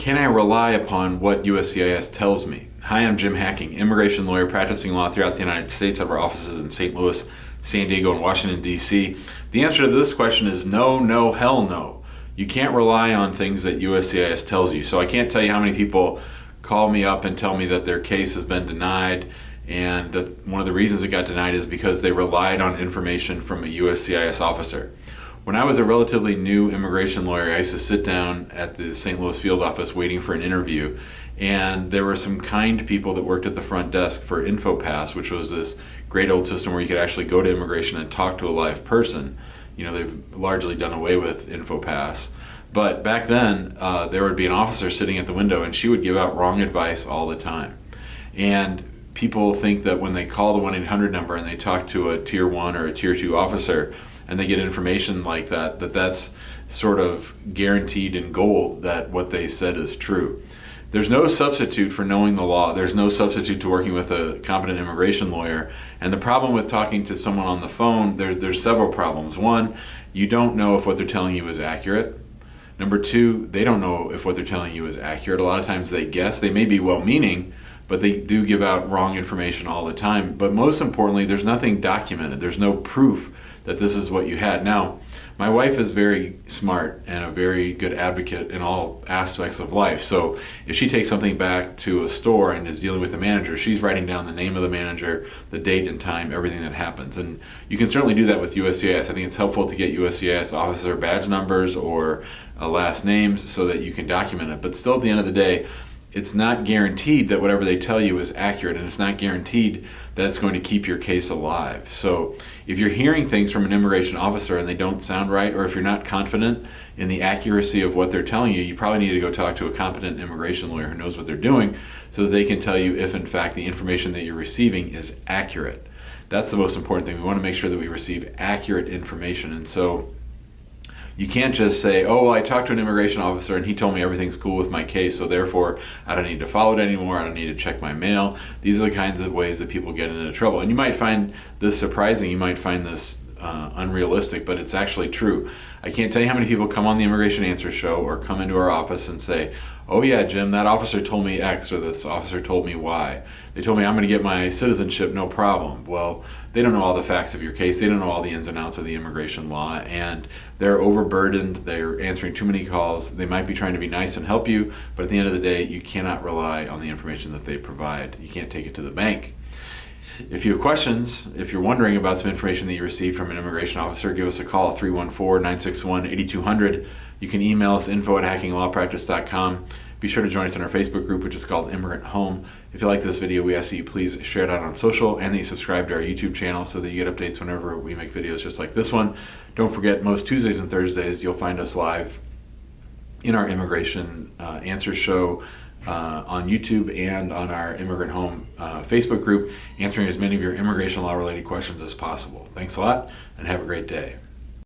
Can I rely upon what USCIS tells me? Hi, I'm Jim Hacking, immigration lawyer practicing law throughout the United States. I have our offices in St. Louis, San Diego, and Washington, D.C. The answer to this question is no, no, hell no. You can't rely on things that USCIS tells you. So I can't tell you how many people call me up and tell me that their case has been denied, and that one of the reasons it got denied is because they relied on information from a USCIS officer. When I was a relatively new immigration lawyer, I used to sit down at the St. Louis field office waiting for an interview, and there were some kind people that worked at the front desk for InfoPass, which was this great old system where you could actually go to immigration and talk to a live person. You know, they've largely done away with InfoPass. But back then, there would be an officer sitting at the window, and she would give out wrong advice all the time. And people think that when they call the 1-800 number and they talk to a Tier 1 or a Tier 2 officer, and they get information like that, that's sort of guaranteed in gold that what they said is true. There's no substitute for knowing the law. There's no substitute to working with a competent immigration lawyer. And the problem with talking to someone on the phone, there's several problems. One, you don't know if what they're telling you is accurate. Number two, they don't know if what they're telling you is accurate. A lot of times they guess. They may be well-meaning, but they do give out wrong information all the time. But most importantly, there's nothing documented. There's no proof that this is what you had. Now, my wife is very smart and a very good advocate in all aspects of life. So if she takes something back to a store and is dealing with the manager, she's writing down the name of the manager, the date and time, everything that happens. And you can certainly do that with USCIS. I think it's helpful to get USCIS officer badge numbers or last names so that you can document it. But still, at the end of the day, it's not guaranteed that whatever they tell you is accurate, and it's not guaranteed that it's going to keep your case alive. So if you're hearing things from an immigration officer and they don't sound right, or if you're not confident in the accuracy of what they're telling you, you probably need to go talk to a competent immigration lawyer who knows what they're doing so that they can tell you if in fact the information that you're receiving is accurate. That's the most important thing. We want to make sure that we receive accurate information. And so you can't just say, oh, well, I talked to an immigration officer and he told me everything's cool with my case, so therefore I don't need to follow it anymore, I don't need to check my mail. These are the kinds of ways that people get into trouble. And you might find this surprising, you might find this unrealistic, but it's actually true. I can't tell you how many people come on the Immigration Answer Show or come into our office and say, oh yeah, Jim, that officer told me X, or this officer told me Y. They told me I'm going to get my citizenship, no problem. Well, they don't know all the facts of your case. They don't know all the ins and outs of the immigration law, and they're overburdened. They're answering too many calls. They might be trying to be nice and help you, but at the end of the day, you cannot rely on the information that they provide. You can't take it to the bank. If you have questions, if you're wondering about some information that you received from an immigration officer, give us a call, 314-961-8200. You can email us, info@hackinglawpractice.com. Be sure to join us in our Facebook group, which is called Immigrant Home. If you like this video, we ask that you please share it out on social and that you subscribe to our YouTube channel so that you get updates whenever we make videos just like this one. Don't forget, most Tuesdays and Thursdays, you'll find us live in our Immigration Answer Show on YouTube and on our Immigrant Home Facebook group, answering as many of your immigration law related questions as possible. Thanks a lot and have a great day.